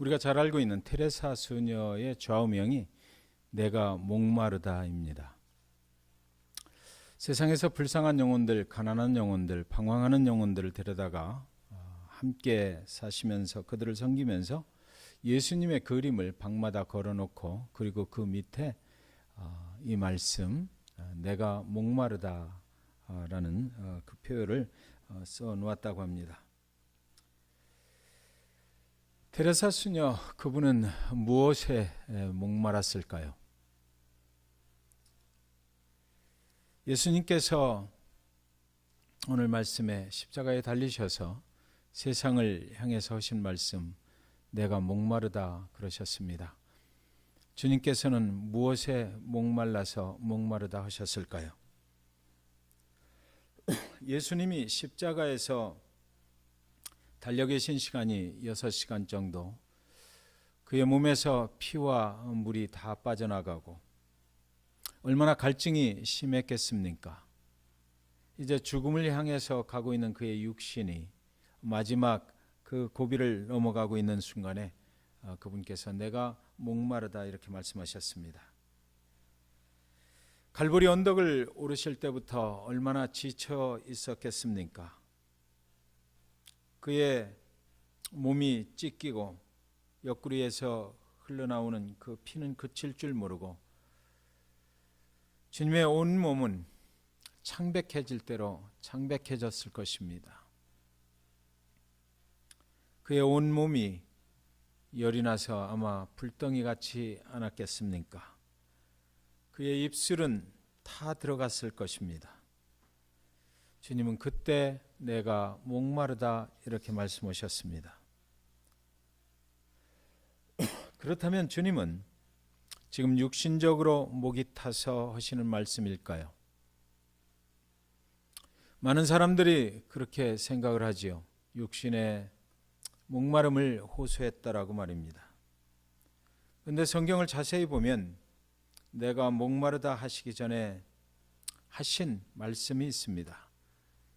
우리가 잘 알고 있는 테레사 수녀의 좌우명이 내가 목마르다입니다. 세상에서 불쌍한 영혼들, 가난한 영혼들, 방황하는 영혼들을 데려다가 함께 사시면서 그들을 섬기면서 예수님의 그림을 방마다 걸어놓고, 그리고 그 밑에 이 말씀 내가 목마르다라는 그 표현을 써놓았다고 합니다. 테레사 수녀, 그분은 무엇에 목말랐을까요? 예수님께서 오늘 말씀에 십자가에 달리셔서 세상을 향해서 하신 말씀, 내가 목마르다 그러셨습니다. 주님께서는 무엇에 목말라서 목마르다 하셨을까요? 예수님이 십자가에서 달려 계신 시간이 6시간 정도, 그의 몸에서 피와 물이 다 빠져나가고 얼마나 갈증이 심했겠습니까? 이제 죽음을 향해서 가고 있는 그의 육신이 마지막 그 고비를 넘어가고 있는 순간에 그분께서 내가 목마르다 이렇게 말씀하셨습니다. 갈보리 언덕을 오르실 때부터 얼마나 지쳐 있었겠습니까? 그의 몸이 찢기고 옆구리에서 흘러나오는 그 피는 그칠 줄 모르고 주님의 온 몸은 창백해질 대로 창백해졌을 것입니다. 그의 온 몸이 열이 나서 아마 불덩이 같지 않았겠습니까? 그의 입술은 타 들어갔을 것입니다. 주님은 그때 내가 목마르다 이렇게 말씀하셨습니다. 그렇다면 주님은 지금 육신적으로 목이 타서 하시는 말씀일까요? 많은 사람들이 그렇게 생각을 하지요. 육신의 목마름을 호소했다라고 말입니다. 그런데 성경을 자세히 보면 내가 목마르다 하시기 전에 하신 말씀이 있습니다.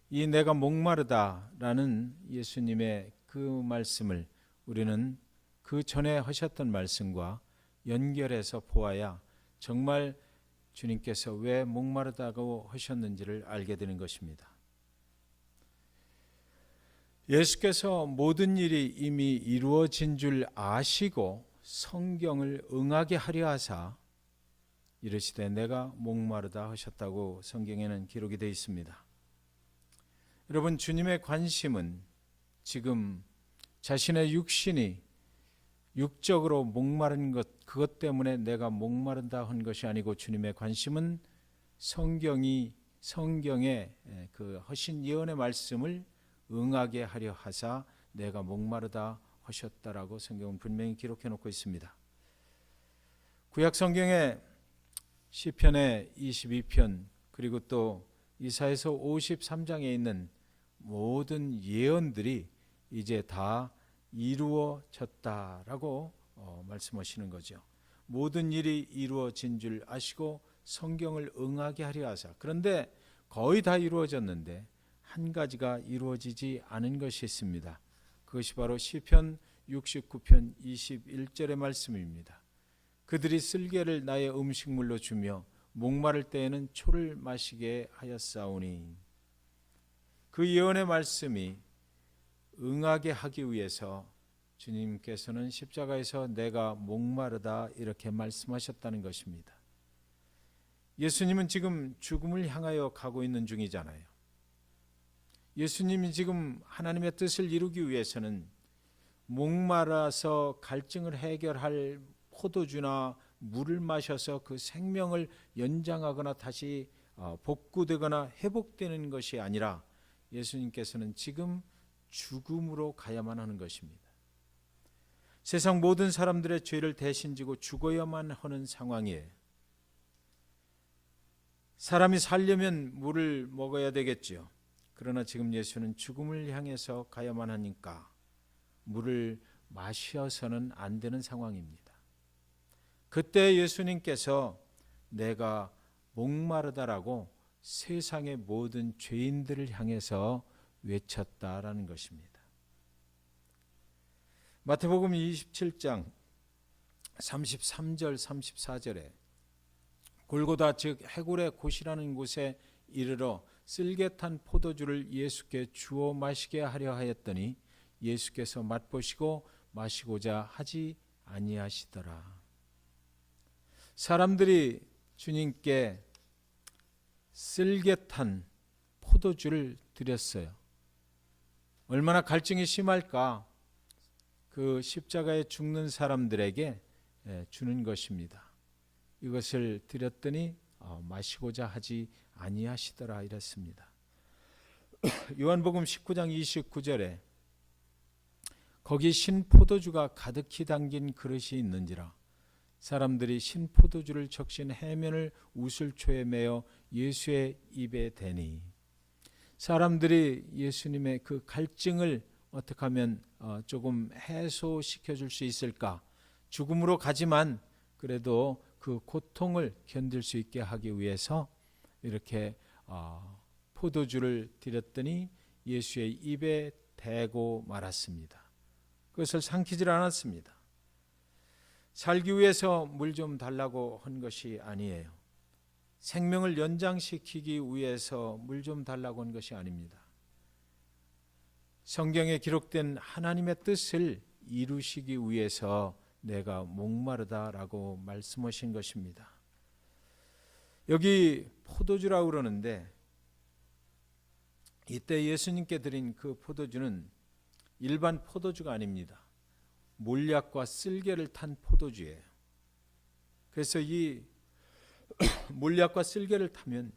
이 내가 목마르다라는 예수님의 그 말씀을 우리는 그 전에 하셨던 말씀과 연결해서 보아야 정말 주님께서 왜 목마르다고 하셨는지를 알게 되는 것입니다. 예수께서 모든 일이 이미 이루어진 줄 아시고 성경을 응하게 하려 하사 이르시되 내가 목마르다 하셨다고 성경에는 기록이 되어 있습니다. 여러분, 주님의 관심은 지금 자신의 육신이 육적으로 목마른 것, 그것 때문에 내가 목마른다 한 것이 아니고 주님의 관심은 성경의 그 하신 예언의 말씀을 응하게 하려 하사 내가 목마르다 하셨다라고 성경은 분명히 기록해 놓고 있습니다. 구약 성경에 시편의 22편 그리고 또 이사야서 53장에 있는 모든 예언들이 이제 다 이루어졌다라고 말씀하시는 거죠. 모든 일이 이루어진 줄 아시고 성경을 응하게 하려 하사. 그런데 거의 다 이루어졌는데 한 가지가 이루어지지 않은 것이 있습니다. 그것이 바로 시편 69편 21절의 말씀입니다. 그들이 쓸개를 나의 음식물로 주며 목마를 때에는 초를 마시게 하였사오니. 그 예언의 말씀이 응하게 하기 위해서 주님께서는 십자가에서 내가 목마르다 이렇게 말씀하셨다는 것입니다. 예수님은 지금 죽음을 향하여 가고 있는 중이잖아요. 예수님이 지금 하나님의 뜻을 이루기 위해서는 목마라서 갈증을 해결할 포도주나 물을 마셔서 그 생명을 연장하거나 다시 복구되거나 회복되는 것이 아니라 예수님께서는 지금 죽음으로 가야만 하는 것입니다. 세상 모든 사람들의 죄를 대신 지고 죽어야만 하는 상황이에요. 사람이 살려면 물을 먹어야 되겠죠. 그러나 지금 예수는 죽음을 향해서 가야만 하니까 물을 마셔서는 안 되는 상황입니다. 그때 예수님께서 내가 목마르다라고 세상의 모든 죄인들을 향해서 외쳤다라는 것입니다. 마태복음 27장 33절 34절에 골고다 즉 해골의 곳이라는 곳에 이르러 쓸개 탄 포도주를 예수께 주어 마시게 하려 하였더니 예수께서 맛보시고 마시고자 하지 아니하시더라. 사람들이 주님께 쓸개 탄 포도주를 드렸어요. 얼마나 갈증이 심할까? 그 십자가에 죽는 사람들에게 주는 것입니다. 이것을 드렸더니 마시고자 하지 아니하시더라 이랬습니다. 요한복음 19장 29절에 거기 신포도주가 가득히 담긴 그릇이 있는지라 사람들이 신포도주를 적신 해면을 우슬초에 매어 예수의 입에 대니, 사람들이 예수님의 그 갈증을 어떻게 하면 조금 해소시켜 줄 수 있을까? 죽음으로 가지만 그래도 그 고통을 견딜 수 있게 하기 위해서 이렇게 포도주를 드렸더니 예수의 입에 대고 말았습니다. 그것을 삼키질 않았습니다. 살기 위해서 물 좀 달라고 한 것이 아니에요. 생명을 연장시키기 위해서 물 좀 달라고 한 것이 아닙니다. 성경에 기록된 하나님의 뜻을 이루시기 위해서 내가 목마르다라고 말씀하신 것입니다. 여기 포도주라고 그러는데 이때 예수님께 드린 그 포도주는 일반 포도주가 아닙니다. 몰약과 쓸개를 탄 포도주예요. 그래서 이 몰약과 쓸개를 타면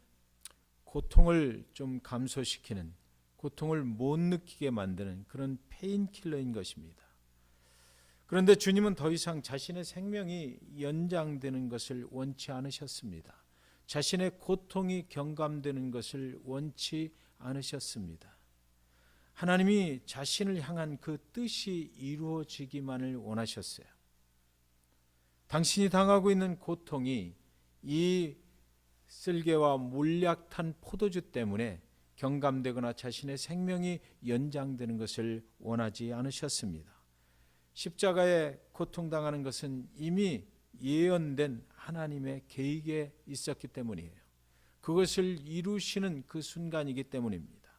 고통을 좀 감소시키는, 고통을 못 느끼게 만드는 그런 페인킬러인 것입니다. 그런데 주님은 더 이상 자신의 생명이 연장되는 것을 원치 않으셨습니다. 자신의 고통이 경감되는 것을 원치 않으셨습니다. 하나님이 자신을 향한 그 뜻이 이루어지기만을 원하셨어요. 당신이 당하고 있는 고통이 이 쓸개와 몰약 탄 포도주 때문에 경감되거나 자신의 생명이 연장되는 것을 원하지 않으셨습니다. 십자가에 고통당하는 것은 이미 예언된 하나님의 계획에 있었기 때문이에요. 그것을 이루시는 그 순간이기 때문입니다.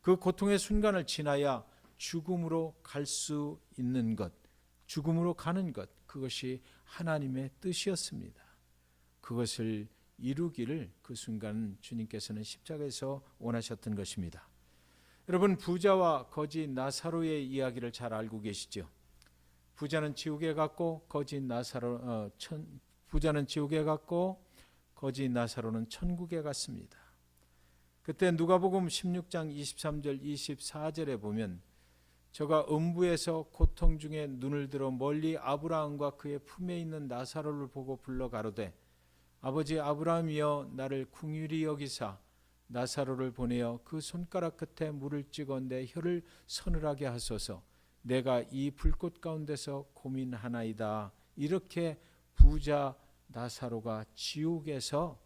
그 고통의 순간을 지나야 죽음으로 갈 수 있는 것, 죽음으로 가는 것, 그것이 하나님의 뜻이었습니다. 그것을 이루기를 그 순간 주님께서는 십자가에서 원하셨던 것입니다. 여러분, 부자와 거지 나사로의 이야기를 잘 알고 계시죠? 부자는 지옥에 갔고 부자는 지옥에 갔고 거지 나사로는 천국에 갔습니다. 그때 누가복음 16장 23절 24절에 보면 저가 음부에서 고통 중에 눈을 들어 멀리 아브라함과 그의 품에 있는 나사로를 보고 불러 가로되 아버지 아브라함이여 나를 긍휼히 여기사 나사로를 보내어 그 손가락 끝에 물을 찍어 내 혀를 서늘하게 하소서 내가 이 불꽃 가운데서 고민하나이다. 이렇게 부자 나사로가 지옥에서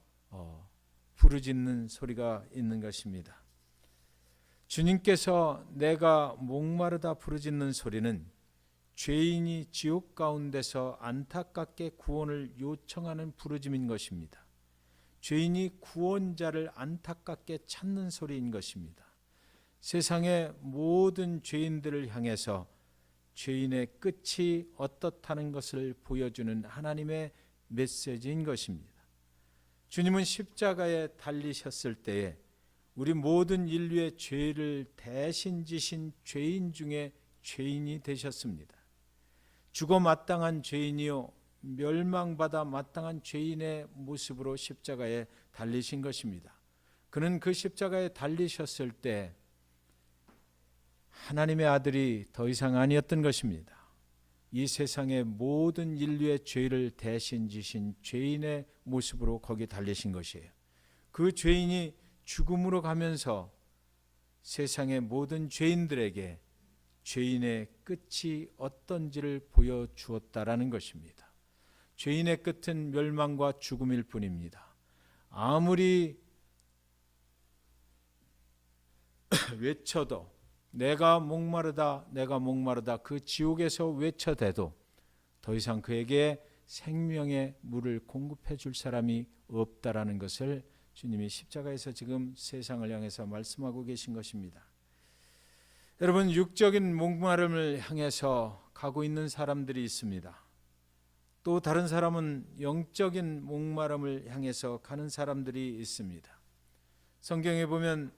부르짖는 소리가 있는 것입니다. 주님께서 내가 목마르다 부르짖는 소리는 죄인이 지옥 가운데서 안타깝게 구원을 요청하는 부르짖인 것입니다. 죄인이 구원자를 안타깝게 찾는 소리인 것입니다. 세상의 모든 죄인들을 향해서 죄인의 끝이 어떻다는 것을 보여주는 하나님의 메시지인 것입니다. 주님은 십자가에 달리셨을 때에 우리 모든 인류의 죄를 대신 지신 죄인 중에 죄인이 되셨습니다. 죽어 마땅한 죄인이요 멸망받아 마땅한 죄인의 모습으로 십자가에 달리신 것입니다. 그는 그 십자가에 달리셨을 때 하나님의 아들이 더 이상 아니었던 것입니다. 이 세상의 모든 인류의 죄를 대신 지신 죄인의 모습으로 거기 달리신 것이에요. 그 죄인이 죽음으로 가면서 세상의 모든 죄인들에게 죄인의 끝이 어떤지를 보여주었다라는 것입니다. 죄인의 끝은 멸망과 죽음일 뿐입니다. 아무리 외쳐도 내가 목마르다, 내가 목마르다 그 지옥에서 외쳐대도 더 이상 그에게 생명의 물을 공급해 줄 사람이 없다라는 것을 주님이 십자가에서 지금 세상을 향해서 말씀하고 계신 것입니다. 여러분, 육적인 목마름을 향해서 가고 있는 사람들이 있습니다. 또 다른 사람은 영적인 목마름을 향해서 가는 사람들이 있습니다. 성경에 보면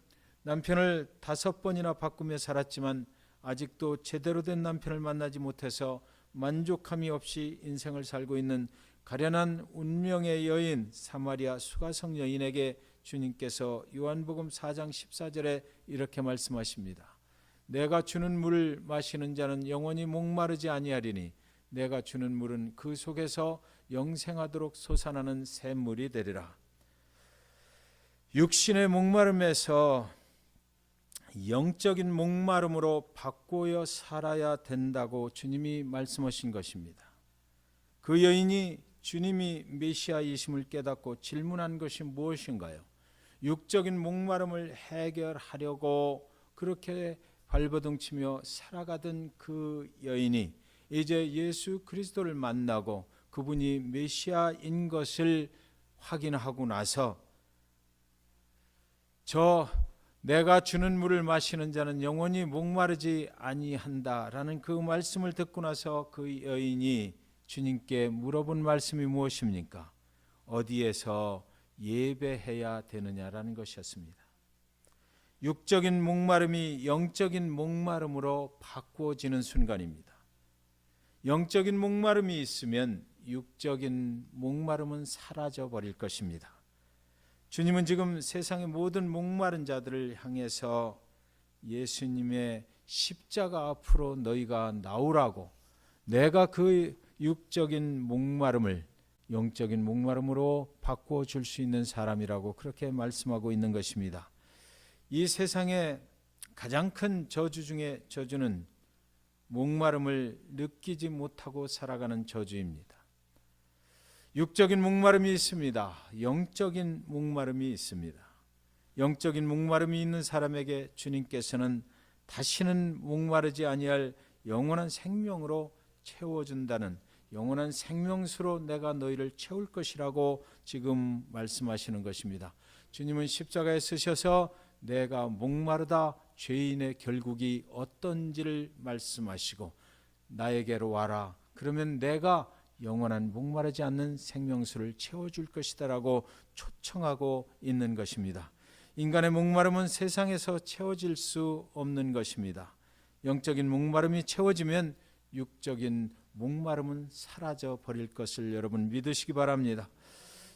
남편을 5번이나 바꾸며 살았지만 아직도 제대로 된 남편을 만나지 못해서 만족함이 없이 인생을 살고 있는 가련한 운명의 여인 사마리아 수가성 여인에게 주님께서 요한복음 4장 14절에 이렇게 말씀하십니다. 내가 주는 물을 마시는 자는 영원히 목마르지 아니하리니 내가 주는 물은 그 속에서 영생하도록 솟아나는 샘물이 되리라. 육신의 목마름에서 영적인 목마름으로 바꾸어 살아야 된다고 주님이 말씀하신 것입니다. 그 여인이 주님이 메시아이심을 깨닫고 질문한 것이 무엇인가요? 육적인 목마름을 해결하려고 그렇게 발버둥치며 살아가던 그 여인이 이제 예수 그리스도를 만나고 그분이 메시아인 것을 확인하고 나서 내가 주는 물을 마시는 자는 영원히 목마르지 아니한다라는 그 말씀을 듣고 나서 그 여인이 주님께 물어본 말씀이 무엇입니까? 어디에서 예배해야 되느냐라는 것이었습니다. 육적인 목마름이 영적인 목마름으로 바꾸어지는 순간입니다. 영적인 목마름이 있으면 육적인 목마름은 사라져 버릴 것입니다. 주님은 지금 세상의 모든 목마른 자들을 향해서 예수님의 십자가 앞으로 너희가 나오라고, 내가 그 육적인 목마름을 영적인 목마름으로 바꾸어 줄 수 있는 사람이라고 그렇게 말씀하고 있는 것입니다. 이 세상의 가장 큰 저주 중에 저주는 목마름을 느끼지 못하고 살아가는 저주입니다. 육적인 목마름이 있습니다. 영적인 목마름이 있습니다. 영적인 목마름이 있는 사람에게 주님께서는 다시는 목마르지 아니할 영원한 생명으로 채워준다는, 영원한 생명수로 내가 너희를 채울 것이라고 지금 말씀하시는 것입니다. 주님은 십자가에 쓰셔서 내가 목마르다 죄인의 결국이 어떤지를 말씀하시고 나에게로 와라, 그러면 내가 영원한 목마르지 않는 생명수를 채워줄 것이다라고 초청하고 있는 것입니다. 인간의 목마름은 세상에서 채워질 수 없는 것입니다. 영적인 목마름이 채워지면 육적인 목마름은 사라져 버릴 것을 여러분 믿으시기 바랍니다.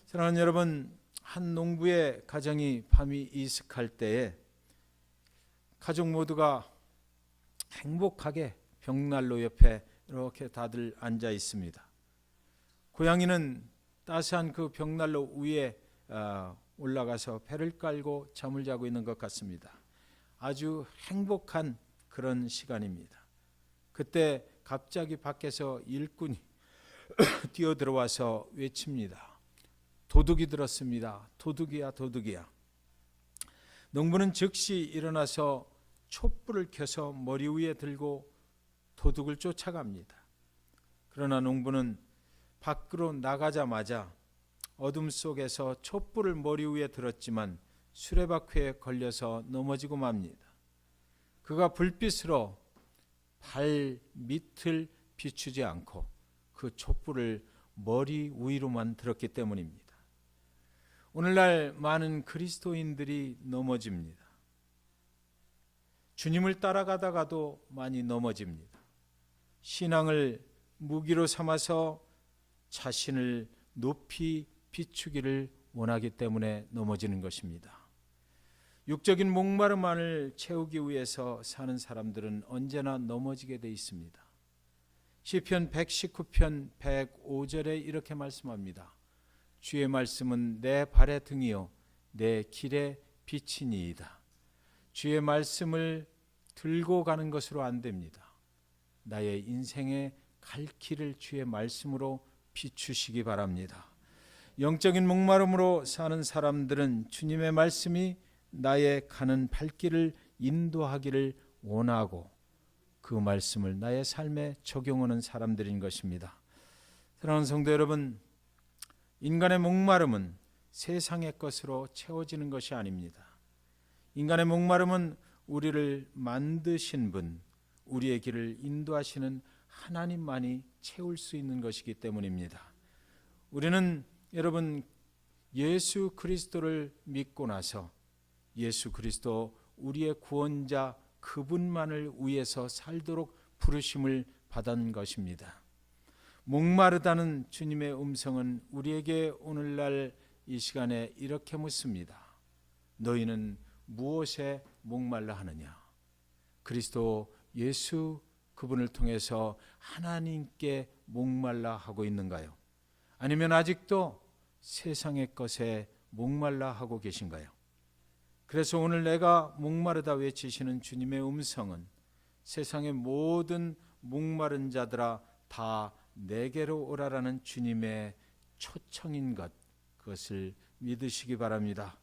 사랑하는 여러분, 한 농부의 가정이 밤이 이슥할 때에 가족 모두가 행복하게 벽난로 옆에 이렇게 다들 앉아 있습니다. 고양이는 따스한 그 벽난로 위에 올라가서 배를 깔고 잠을 자고 있는 것 같습니다. 아주 행복한 그런 시간입니다. 그때 갑자기 밖에서 일꾼이 뛰어들어와서 외칩니다. 도둑이 들었습니다. 도둑이야, 도둑이야. 농부는 즉시 일어나서 촛불을 켜서 머리 위에 들고 도둑을 쫓아갑니다. 그러나 농부는 밖으로 나가자마자 어둠 속에서 촛불을 머리 위에 들었지만 수레바퀴에 걸려서 넘어지고 맙니다. 그가 불빛으로 발 밑을 비추지 않고 그 촛불을 머리 위로만 들었기 때문입니다. 오늘날 많은 그리스도인들이 넘어집니다. 주님을 따라가다가도 많이 넘어집니다. 신앙을 무기로 삼아서 자신을 높이 비추기를 원하기 때문에 넘어지는 것입니다. 육적인 목마름만을 채우기 위해서 사는 사람들은 언제나 넘어지게 돼 있습니다. 시편 119편 105절에 이렇게 말씀합니다. 주의 말씀은 내 발의 등이요 내 길의 빛이니이다. 주의 말씀을 들고 가는 것으로 안 됩니다. 나의 인생의 갈 길을 주의 말씀으로 비추시기 바랍니다. 영적인 목마름으로 사는 사람들은 주님의 말씀이 나의 가는 발길을 인도하기를 원하고 그 말씀을 나의 삶에 적용하는 사람들인 것입니다. 사랑하는 성도 여러분, 인간의 목마름은 세상의 것으로 채워지는 것이 아닙니다. 인간의 목마름은 우리를 만드신 분, 우리의 길을 인도하시는 하나님만이 채울 수 있는 것이기 때문입니다. 우리는 여러분 예수 그리스도를 믿고 나서 예수 그리스도 우리의 구원자 그분만을 위해서 살도록 부르심을 받은 것입니다. 목마르다는 주님의 음성은 우리에게 오늘날 이 시간에 이렇게 묻습니다. 너희는 무엇에 목말라 하느냐? 그리스도 예수 그분을 통해서 하나님께 목말라 하고 있는가요? 아니면 아직도 세상의 것에 목말라 하고 계신가요? 그래서 오늘 내가 목마르다 외치시는 주님의 음성은 세상의 모든 목마른 자들아 다 내게로 오라라는 주님의 초청인 것, 그것을 믿으시기 바랍니다.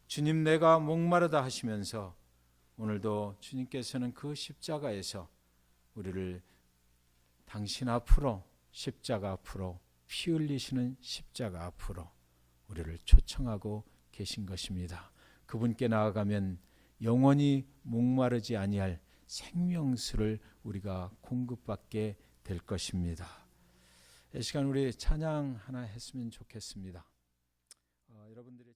주님 내가 목마르다 하시면서 오늘도 주님께서는 그 십자가에서 우리를 당신 앞으로, 십자가 앞으로, 피 흘리시는 십자가 앞으로 우리를 초청하고 계신 것입니다. 그분께 나아가면 영원히 목마르지 아니할 생명수를 우리가 공급받게 될 것입니다. 이 시간 우리 찬양 하나 했으면 좋겠습니다. 여러분들이